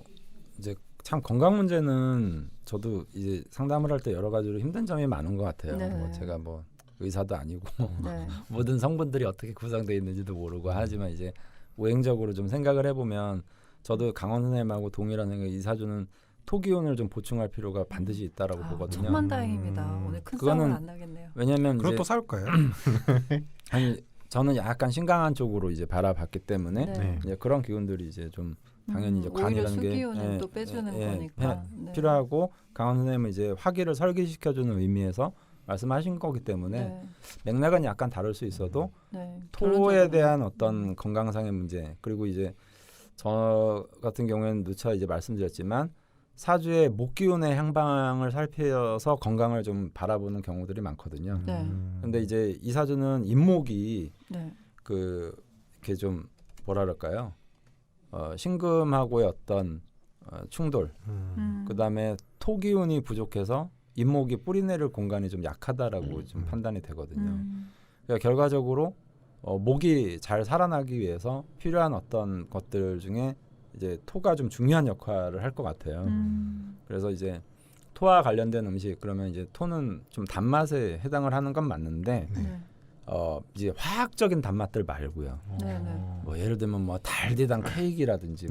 이제 참 건강 문제는 저도 이제 상담을 할 때 여러 가지로 힘든 점이 많은 것 같아요. 뭐 제가 뭐 의사도 아니고 모든 성분들이 어떻게 구성되어 있는지도 모르고 하지만 이제 오행적으로 좀 생각을 해보면 저도 강원 선생님하고 동일한 생각. 이사주는 토기운을 좀 보충할 필요가 반드시 있다라고 보거든요. 천만다행입니다. 오늘 큰 싸움은 안 나겠네요. 왜냐하면 그럼 이제 또 싸울까요? 아니 저는 약간 신강한 쪽으로 이제 바라봤기 때문에 이제 그런 기운들이 이제 좀 당연히 이제 관이라는 게 수기운은 또 빼주는 거니까 필요하고 강원 선생님은 이제 화기를 설기시켜주는 의미에서 말씀하신 거기 때문에 맥락은 약간 다를 수 있어도 토에 대한 어떤 건강상의 문제 그리고 이제 저 같은 경우에는 누차 이제 말씀드렸지만 사주의 목기운의 향방을 살펴서 건강을 좀 바라보는 경우들이 많거든요. 근데 이제 이 사주는 임목이 그 이렇게 좀 뭐라 그럴까요? 신금하고의 어떤 충돌, 그다음에 토기운이 부족해서 임목이 뿌리내릴 공간이 좀 약하다라고 좀 판단이 되거든요. 그러니까 결과적으로 목이 잘 살아나기 위해서 필요한 어떤 것들 중에 이제 토가 좀 중요한 역할을 할 것 같아요. 그래서 이제 토와 관련된 음식 그러면 이제 토는 좀 단맛에 해당을 하는 건 맞는데 이제 화학적인 단맛들 말고요. 뭐 예를 들면 뭐 달디단 케이크라든지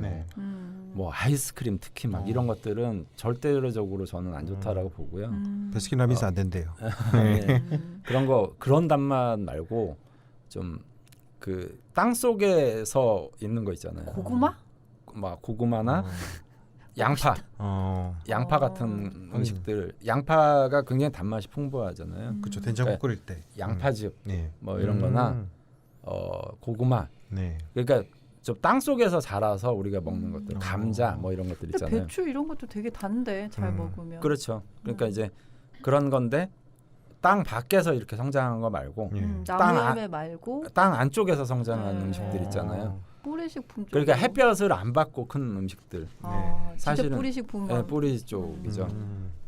뭐 아이스크림 특히 막 이런 것들은 절대적으로 저는 안 좋다라고 보고요. 베스킨라빈스 안 된대요. 그런 단맛 말고 좀 그 땅 속에서 있는 거 있잖아요. 고구마? 막 고구마나 양파, 양파 같은 음식들. 양파가 굉장히 단맛이 풍부하잖아요. 그렇죠. 된장국 끓일 때. 양파즙 뭐 이런거나 고구마. 그러니까 좀 땅 속에서 자라서 우리가 먹는 것들, 감자 뭐 이런 것들 있잖아요. 근데 배추 이런 것도 되게 단데 잘 먹으면. 그렇죠. 그러니까 이제 그런 건데 땅 밖에서 이렇게 성장한 거 말고 나무열매 말고 땅 안쪽에서 성장한 음식들 있잖아요. 뿌리식품 쪽. 그러니까 햇볕을 안 받고 큰 음식들. 사실은 뿌리식품. 뿌리 쪽이죠.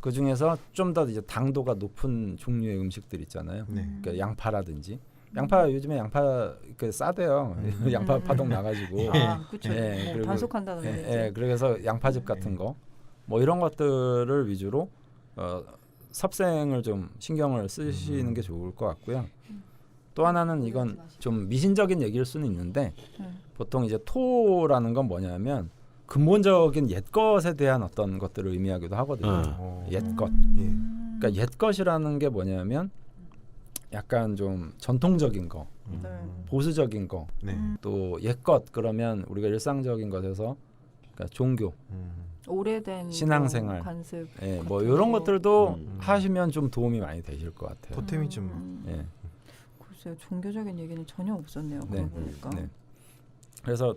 그 중에서 좀 더 이제 당도가 높은 종류의 음식들 있잖아요. 그러니까 양파라든지. 양파 요즘에 양파 그 싸대요. 양파 파동 나가지고. 그렇죠. 단속한다는 거죠. 그래서 양파즙 같은 거, 뭐 이런 것들을 위주로 섭생을 좀 신경을 쓰시는 게 좋을 것 같고요. 또 하나는 이건 좀 미신적인 얘기일 수는 있는데 보통 이제 토라는 건 뭐냐면 근본적인 옛것에 대한 어떤 것들을 의미하기도 하거든요. 옛것. 그러니까 옛것이라는 게 뭐냐면 약간 좀 전통적인 거, 보수적인 거, 또 옛것 그러면 우리가 일상적인 것에서 그러니까 종교, 오래된 신앙생활, 관습, 뭐 이런 것들도 하시면 좀 도움이 많이 되실 것 같아요. 토템이 좀. 글쎄요, 종교적인 얘기는 전혀 없었네요. 그러고 보니까. 그래서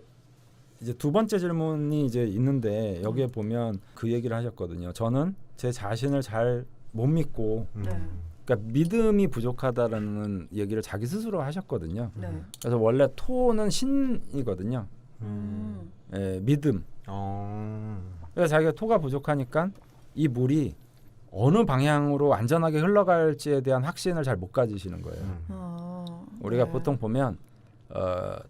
이제 두 번째 질문이 이제 있는데 여기에 보면 그 얘기를 하셨거든요. 저는 제 자신을 잘 못 믿고, 그러니까 믿음이 부족하다라는 얘기를 자기 스스로 하셨거든요. 그래서 원래 토는 신이거든요. 믿음. 그래서 자기가 토가 부족하니까 이 물이 어느 방향으로 안전하게 흘러갈지에 대한 확신을 잘 못 가지시는 거예요. 우리가 보통 보면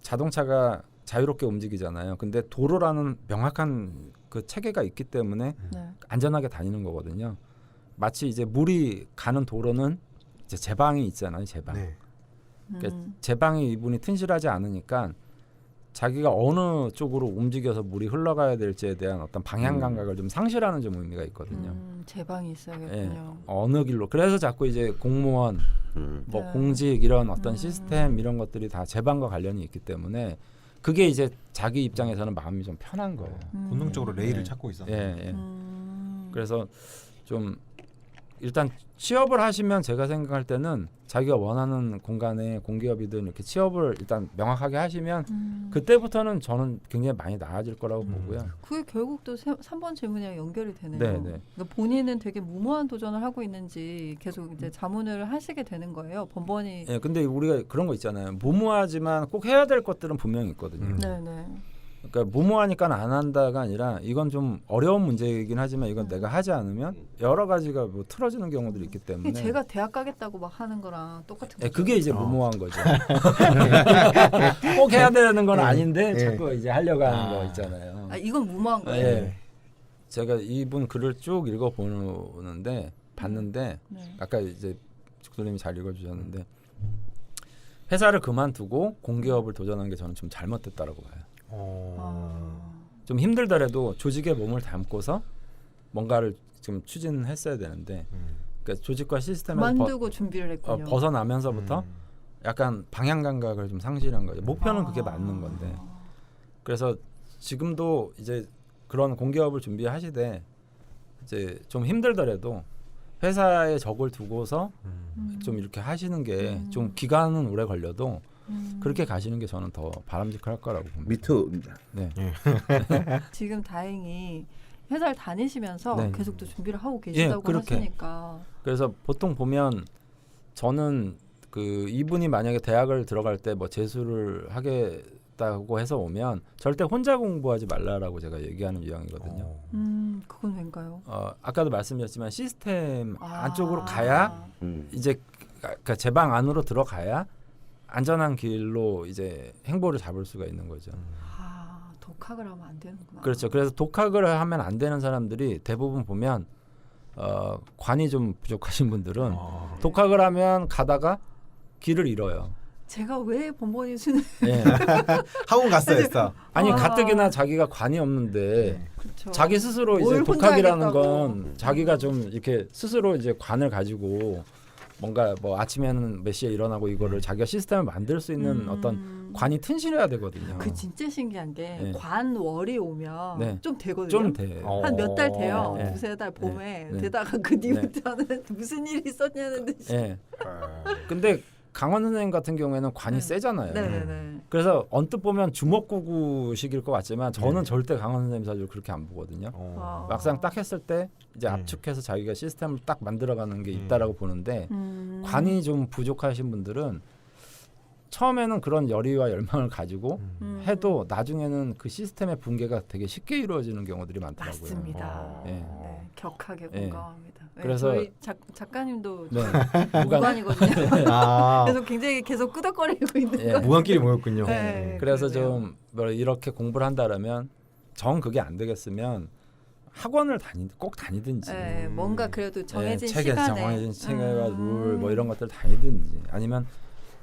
자동차가 자유롭게 움직이잖아요. 근데 도로라는 명확한 그 체계가 있기 때문에 안전하게 다니는 거거든요. 마치 이제 물이 가는 도로는 이제 제방이 있잖아요. 제방. 그러니까 제방이 이분이 튼실하지 않으니까 자기가 어느 쪽으로 움직여서 물이 흘러가야 될지에 대한 어떤 방향 감각을 좀 상실하는 좀 의미가 있거든요. 제방이 있어야겠군요. 어느 길로. 그래서 자꾸 이제 공무원, 뭐 공직 이런 어떤 시스템 이런 것들이 다 제방과 관련이 있기 때문에 그게 이제 자기 입장에서는 마음이 좀 편한 거예요. 본능적으로 레일을 찾고 있었어요. 그래서 좀 일단 취업을 하시면 제가 생각할 때는 자기가 원하는 공간에 공기업이든 이렇게 취업을 일단 명확하게 하시면 그때부터는 저는 굉장히 많이 나아질 거라고 보고요. 그게 결국 또 3번 질문이랑 연결이 되네요. 네. 그러니까 본인은 되게 무모한 도전을 하고 있는지 계속 이제 자문을 하시게 되는 거예요. 번번이. 예, 근데 우리가 그런 거 있잖아요. 무모하지만 꼭 해야 될 것들은 분명히 있거든요. 네네. 그러니까 무모하니까 안 한다가 아니라 이건 좀 어려운 문제이긴 하지만 이건 내가 하지 않으면 여러 가지가 뭐 틀어지는 경우들이 있기 때문에 제가 대학 가겠다고 막 하는 거랑 똑같은 거죠. 그게 이제 무모한 거죠. 꼭 해야 되는 건 아닌데 자꾸 이제 하려고 하는 거 있잖아요. 이건 무모한 거예요. 예. 제가 이분 글을 쭉 읽어보는데 봤는데 네. 아까 이제 죽돌님이 잘 읽어주셨는데 회사를 그만두고 공기업을 도전한 게 저는 좀 잘못됐다라고 봐요. 좀 힘들더라도 조직에 몸을 담고서 뭔가를 좀 추진했어야 되는데 그러니까 조직과 시스템을 만두고 준비를 했군요. 벗어나면서부터 약간 방향 감각을 좀 상실한 거죠. 목표는 그게 맞는 건데 그래서 지금도 이제 그런 공기업을 준비하시되 이제 좀 힘들더라도 회사에 적을 두고서 좀 이렇게 하시는 게 좀 기간은 오래 걸려도 그렇게 가시는 게 저는 더 바람직할 거라고 봅니다. 미투입니다. 네. 지금 다행히 회사를 다니시면서 네. 계속 또 준비를 하고 계시다고 그렇게. 하시니까. 그래서 보통 보면 저는 그 이분이 만약에 대학을 들어갈 때 뭐 재수를 하겠다고 해서 오면 절대 혼자 공부하지 말라라고 제가 얘기하는 유형이거든요. 그건 왠가요? 아까도 말씀드렸지만 시스템 안쪽으로 가야 이제 그러니까 제 방 안으로 들어가야 안전한 길로 이제 행보를 잡을 수가 있는 거죠. 독학을 하면 안 되는구나. 그렇죠. 그래서 독학을 하면 안 되는 사람들이 대부분 보면 관이 좀 부족하신 분들은 독학을 하면 가다가 길을 잃어요. 제가 왜 번번이 수능 예. 학원 갔어야 했어. 아니 가뜩이나 자기가 관이 없는데 그렇죠. 자기 스스로 이제 뭘 혼자 독학이라는 하겠다고. 건 자기가 좀 이렇게 스스로 이제 관을 가지고 뭔가 뭐 아침에는 몇 시에 일어나고 이거를 자기가 시스템을 만들 수 있는 어떤 관이 튼실해야 되거든요. 그 진짜 신기한 게 네. 관월이 오면 네. 좀 되거든요. 좀 돼. 한 몇 달 돼요. 네. 두세 달 봄에. 네. 되다가 그 뒤부터는 무슨 일이 있었냐는 듯이. 예. 근데 강원 선생님 같은 경우에는 관이 세잖아요. 네네네. 그래서 언뜻 보면 주먹구구식일 것 같지만 저는 절대 강원 선생님 사주를 그렇게 안 보거든요. 막상 딱 했을 때 이제 압축해서 자기가 시스템을 딱 만들어가는 게 있다라고 보는데 관이 좀 부족하신 분들은 처음에는 그런 열의와 열망을 가지고 해도 나중에는 그 시스템의 붕괴가 되게 쉽게 이루어지는 경우들이 많더라고요. 맞습니다. 예. 네, 격하게 공감합니다. 네, 그래서- 저희 작가님도 네. 무관이거든요. 아, 그래서 굉장히 계속 끄덕거리고 있는 예. 거. 무관끼리 모였군요. 네. 그래서 그러네요. 좀 뭐 이렇게 공부를 한다라면 정 그게 안 되겠으면 학원을 꼭 다니든지 네, 뭔가 그래도 정해진 책에 시간에 정해진 책과 룰 뭐 이런 것들 다니든지 아니면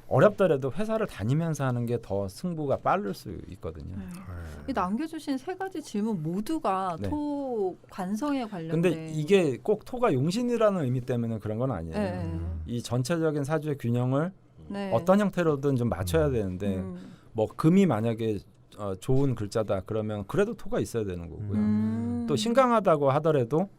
어렵더라도 회사를 다니면서 하는 게 더 승부가 빠를 수 있거든요. 이 남겨주신 세 가지 질문 모두가 네. 토 관성에 관련된. 근데 이게 꼭 토가 용신이라는 의미 때문에 그런 건 아니에요. 네. 이 전체적인 사주의 균형을 네. 어떤 형태로든 좀 맞춰야 되는데 뭐 금이 만약에 좋은 글자다 그러면 그래도 토가 있어야 되는 거고요. 또 신강하다고 하더라도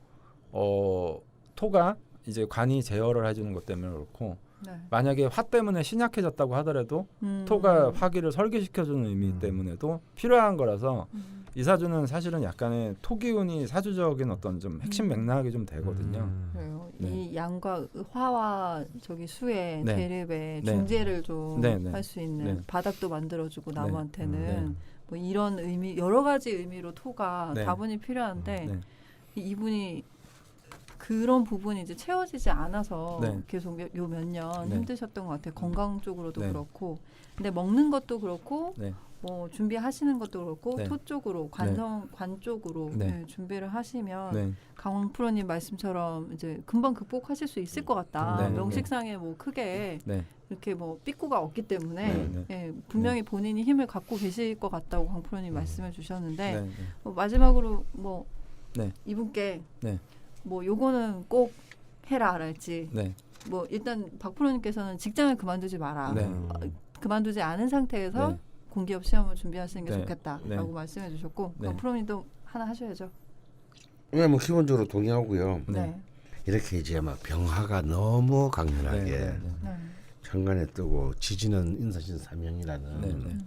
토가 이제 관이 제어를 해주는 것 때문에 그렇고 네. 만약에 화 때문에 신약해졌다고 하더라도 토가 화기를 설계시켜주는 의미 때문에도 필요한 거라서 이 사주는 사실은 약간의 토 기운이 사주적인 어떤 좀 핵심 맥락이 좀 되거든요. 그래요. 네. 이 양과 화와 저기 수의 네. 대립의 네. 중재를 좀 네, 네. 할 수 있는 네. 바닥도 만들어주고 네. 나무한테는 네. 뭐 이런 의미 여러 가지 의미로 토가 네. 다분히 필요한데 네. 이분이 그런 부분이 이제 채워지지 않아서 네. 계속 요 몇 년 네. 힘드셨던 것 같아요. 건강 쪽으로도 네. 그렇고, 근데 먹는 것도 그렇고, 네. 뭐 준비하시는 것도 그렇고, 네. 토 쪽으로 관 쪽으로 네. 네, 준비를 하시면 네. 강원 프로님 말씀처럼 이제 금방 극복하실 수 있을 것 같다. 네. 명식상에 뭐 크게 네. 이렇게 뭐 삐꾸가 없기 때문에 네. 예, 분명히 본인이 힘을 갖고 계실 것 같다고 강 프로님 말씀해 주셨는데 네. 네. 마지막으로 뭐 네. 이분께 네. 뭐 요거는 꼭 해라랄지 네. 뭐 일단 박 프로님께서는 직장을 그만두지 마라. 네. 그만두지 않은 상태에서 네. 공기업 시험을 준비하시는 게 네. 좋겠다라고 네. 말씀해 주셨고 네. 박 프로님도 하나 하셔야죠. 네, 뭐 기본적으로 동의하고요. 네. 이렇게 이제 막 병화가 너무 강렬하게 네. 천간에 뜨고 지지는 인사신 삼형이라는 네.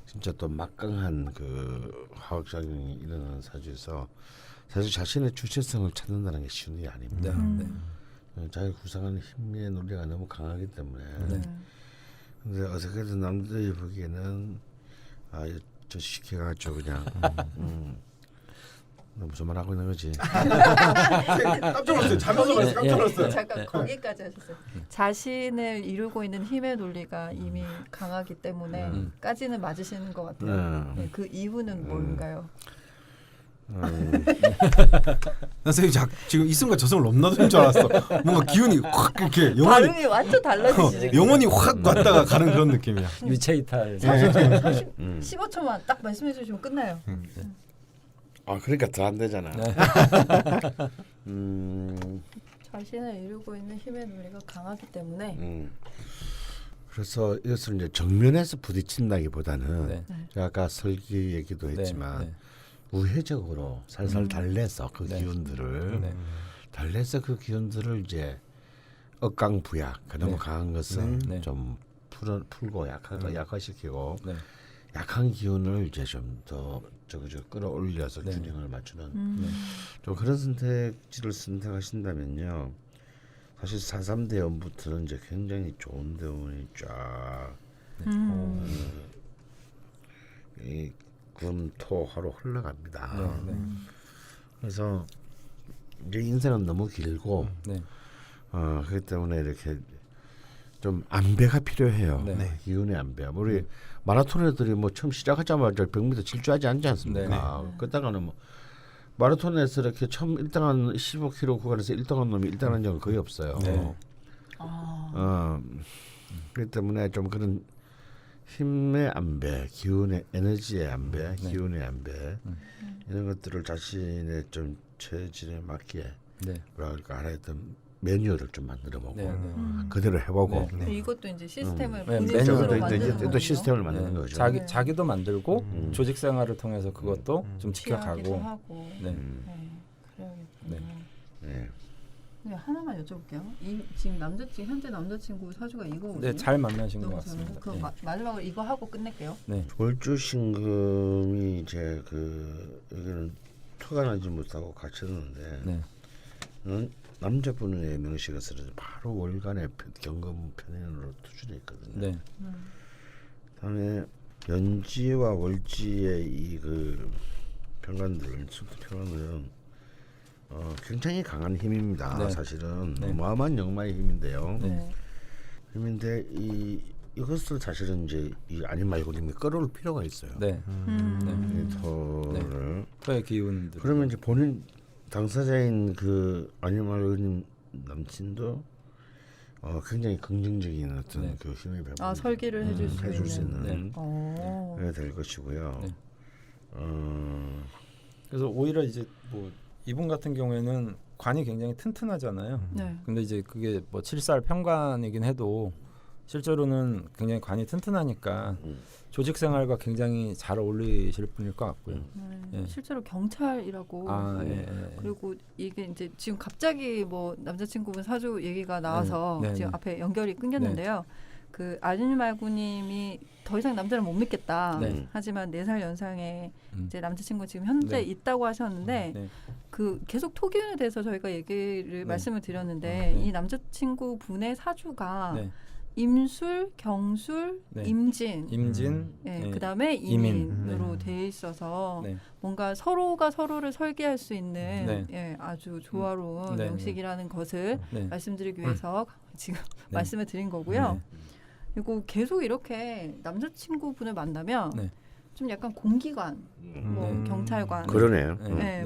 진짜 또 막강한 그 화학작용이 일어나는 사주에서 사실 자신의 주체성을 찾는다는 게 쉬운 일이 아닙니다. 자기 구상하는 힘의 논리가 너무 강하기 때문에 근데 어떻게든 남들이 보기에는 저 시켜가지고 그냥 너 무슨 말 하고 있는 거지? 깜짝 놀랐어요. 자면서 그래서 깜짝 놀랐어요. 잠깐 거기까지 하셨어요. 자신을 이루고 있는 힘의 논리가 이미 강하기 때문에까지는 맞으시는 것 같아요. 네, 그 이유는 뭔가요? 선생님 지금 이 순간 저 순간 럼나도인 줄 알았어. 뭔가 기운이 확 이렇게 발음이 완전 달라지시죠. 영혼이 확 왔다가 가는 그런 느낌이야. 유체이탈. 15초만 딱 말씀해 주시면 끝나요. 그러니까 더 안 되잖아. 자신을 이루고 있는 힘의 논리가 강하기 때문에 그래서 이것을 이제 정면에서 부딪힌다기보다는 네. 제가 아까 설기 얘기도 했지만 우회적으로 살살 달래서 그 기운들을 달래서 그 기운들을 이제 억강부약 너무 강한 것은 좀 풀고 약화시키고 약한 기운을 이제 좀 더 저거 끌어올려서 균형을 맞추는 좀 그런 선택하신다면요. 사실 4.3 대운부터는 이제 굉장히 좋은 대운이 쫙 이 금토화로 흘러갑니다. 그래서 이제 인생은 너무 길고 그렇기 때문에 이렇게 좀 안배가 필요해요. 기운의 안배. 우리 마라톤 애들이 뭐 처음 시작하자마자 100m 질주하지 않지 않습니까? 그러다가는 뭐 마라톤에서 이렇게 처음 1등한 15km 구간에서 1등한 놈이 1등한 적은 거의 없어요. 그렇기 때문에 좀 그런 힘의 안배, 기운의 에너지의 안배, 기운의 안배 이런 것들을 자신의 좀 체질에 맞게 뭐랄까 하여튼 매뉴얼을 좀 만들어보고 그대로 해보고 이것도 이제 시스템을 네. 본인 스스로 매뉴얼을 만드는 또 거군요. 시스템을 만드는 거죠. 자기도 만들고 조직 생활을 통해서 그것도 좀 취하기도 지켜가고. 하고. 그래야겠군요. 네, 하나만 여쭤볼게요. 지금 현재 남자친구 사주가 이거거든요. 잘 만나신 것 너무 같습니다. 그럼 마지막으로 이거 하고 끝낼게요. 월주신금이 이제 여기는 토가 나지 못하고 갇혔는데 남자분의 명시가 쓰러져 바로 월간에 경금 편인으로 투출해 있거든요. 다음에 연지와 월지의 이 평관들, 평관은 굉장히 강한 힘입니다. 사실은 어마어마한 역마의 힘인데요. 힘인데 이것을 사실은 이제 이 아니말고님이 끌어올 필요가 있어요. 이 토의 기운들. 그러면 이제 본인 당사자인 아니말고님 남친도 굉장히 긍정적인 어떤 그 힘의 배분. 설계를 해줄 수 있는 그래야 될 것이고요. 그래서 오히려 이제 뭐 이분 같은 경우에는 관이 굉장히 튼튼하잖아요. 근데 이제 그게 뭐 7살 평관이긴 해도 실제로는 굉장히 관이 튼튼하니까 조직 생활과 굉장히 잘 어울리실 분일 것 같고요. 실제로 경찰이라고 그리고 이게 이제 지금 갑자기 뭐 남자친구분 사주 얘기가 나와서 지금 앞에 연결이 끊겼는데요. 그 아니말고님이 더 이상 남자를 못 믿겠다. 하지만 4살 연상의 이제 남자친구 지금 현재 있다고 하셨는데 그 계속 토기운에 대해서 저희가 얘기를 말씀을 드렸는데 이 남자친구 분의 사주가 임술, 경술, 임진, 그다음에 이민으로 돼 있어서 뭔가 서로가 서로를 설계할 수 있는 아주 조화로운 명식이라는 것을 말씀드리기 위해서 지금 말씀을 드린 거고요. 그리고 계속 이렇게 남자친구분을 만나면 좀 약간 공기관, 뭐 경찰관, 그러네요.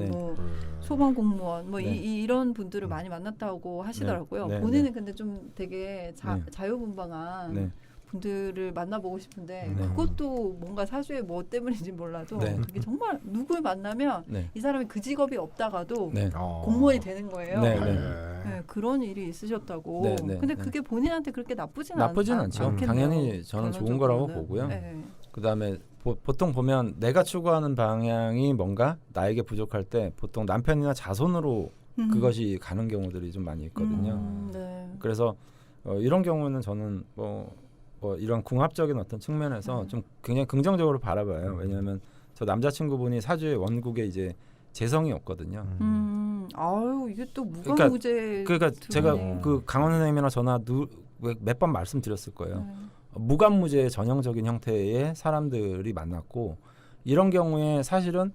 뭐 소방 공무원, 뭐 이런 분들을 많이 만났다고 하시더라고요. 본인은 근데 좀 되게 자유분방한 분들을 만나보고 싶은데 그것도 뭔가 사주에 뭐 때문인지 몰라도 그게 정말 누굴 만나면 이 사람이 그 직업이 없다가도 공무원이 되는 거예요. 그런 일이 있으셨다고. 근데 그게 본인한테 그렇게 나쁘진 않죠. 않겠네요. 당연히 저는 좋은 거라고 보고요. 그다음에 보통 보면 내가 추구하는 방향이 뭔가 나에게 부족할 때 보통 남편이나 자손으로 그것이 가는 경우들이 좀 많이 있거든요. 네. 그래서 이런 경우는 저는 뭐 이런 궁합적인 어떤 측면에서 좀 굉장히 긍정적으로 바라봐요. 왜냐하면 저 남자친구분이 사주의 원국에 이제 재성이 없거든요. 아유 이게 또 무관무제. 그러니까 제가 그 강원 선생님이랑 전화 몇 번 말씀드렸을 거예요. 무관무제의 전형적인 형태의 사람들이 만났고 이런 경우에 사실은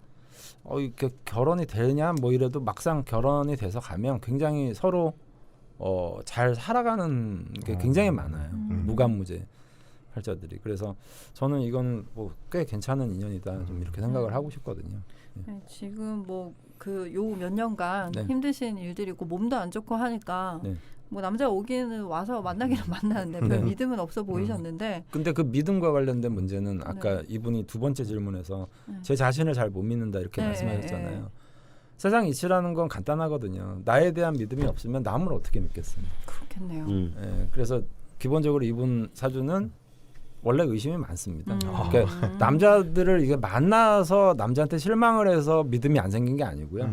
이렇게 결혼이 되냐 뭐 이래도 막상 결혼이 돼서 가면 굉장히 서로 잘 살아가는 게 굉장히 많아요. 무관무제 팔자들이. 그래서 저는 이건 뭐 꽤 괜찮은 인연이다 좀 이렇게 생각을 하고 싶거든요. 네, 지금 뭐 그 요 몇 년간 네. 힘드신 일들이 있고 몸도 안 좋고 하니까 네. 뭐 남자 오기는 와서 만나기는 만나는데 별 네. 믿음은 없어 보이셨는데 근데 그 믿음과 관련된 문제는 아까 이분이 두 번째 질문에서 제 자신을 잘 못 믿는다 이렇게 말씀하셨잖아요. 세상 이치라는 건 간단하거든요. 나에 대한 믿음이 없으면 남을 어떻게 믿겠어요. 그렇겠네요. 그래서 기본적으로 이분 사주는 원래 의심이 많습니다. 그러니까 남자들을 이게 만나서 남자한테 실망을 해서 믿음이 안 생긴 게 아니고요.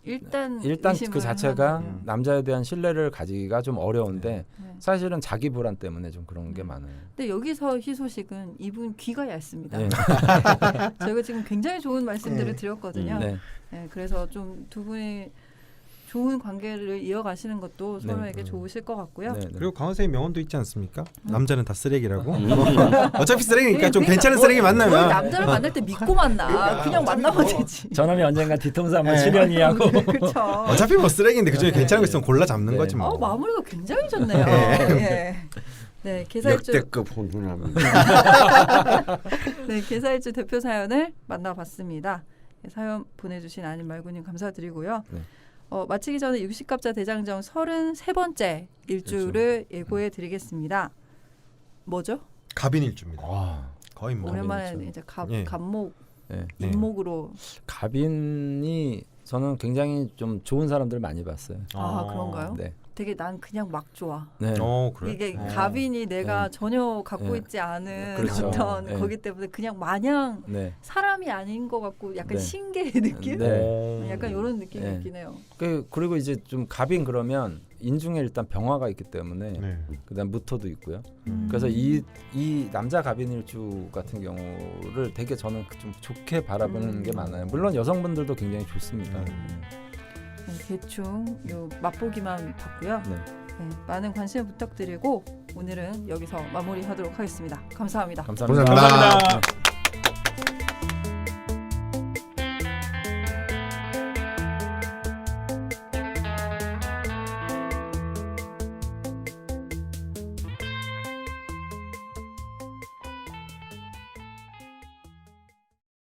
일단 그 자체가 남자에 대한 신뢰를 가지기가 좀 어려운데 사실은 자기 불안 때문에 좀 그런 게 많아요. 근데 여기서 희소식은 이분 귀가 얇습니다. 저희가 지금 굉장히 좋은 말씀들을 드렸거든요. 그래서 좀 두 분이 좋은 관계를 이어가시는 것도 서로에게 좋으실 것 같고요. 그리고 강원 선생님 명언도 있지 않습니까? 남자는 다 쓰레기라고. 어차피 쓰레기니까 좀 괜찮은 쓰레기 만나면. 남자를 만날 때 믿고 만나. 그냥 만나면 되지. 저놈이 언젠가 뒤통수 한번 치려니 하고. 그렇죠. 어차피 뭐 쓰레기인데 그중에 괜찮은 거 있으면 골라 잡는 거지 뭐. 마무리가 굉장히 좋네요. 네, 개사일주 역대급 혼돈합니다. 네, 개사일주 대표 사연을 만나봤습니다. 사연 보내주신 아님말구님 감사드리고요. 마치기 전에 육식갑자 대장정 33번째 일주를 예고해 드리겠습니다. 뭐죠? 갑인일주입니다. 거의 뭐 오랜만에 이제 갑목 인목으로. 갑인이 저는 굉장히 좀 좋은 사람들 많이 봤어요. 그런가요? 네. 되게 난 그냥 막 좋아. 네. 그래? 이게 갑인이 내가 전혀 갖고 있지 않은 그렇죠. 어떤 거기 때문에 그냥 마냥 사람이 아닌 것 같고 약간 신기의 느낌? 약간 이런 느낌이 있긴 해요. 그리고 이제 좀 갑인 그러면 인중에 일단 병화가 있기 때문에 그다음 무토도 있고요. 그래서 이 남자 갑인일주 같은 경우를 되게 저는 좀 좋게 바라보는 게 많아요. 물론 여성분들도 굉장히 좋습니다. 대충 요 맛보기만 봤고요. 많은 관심 부탁드리고 오늘은 여기서 마무리하도록 하겠습니다. 감사합니다. 감사합니다.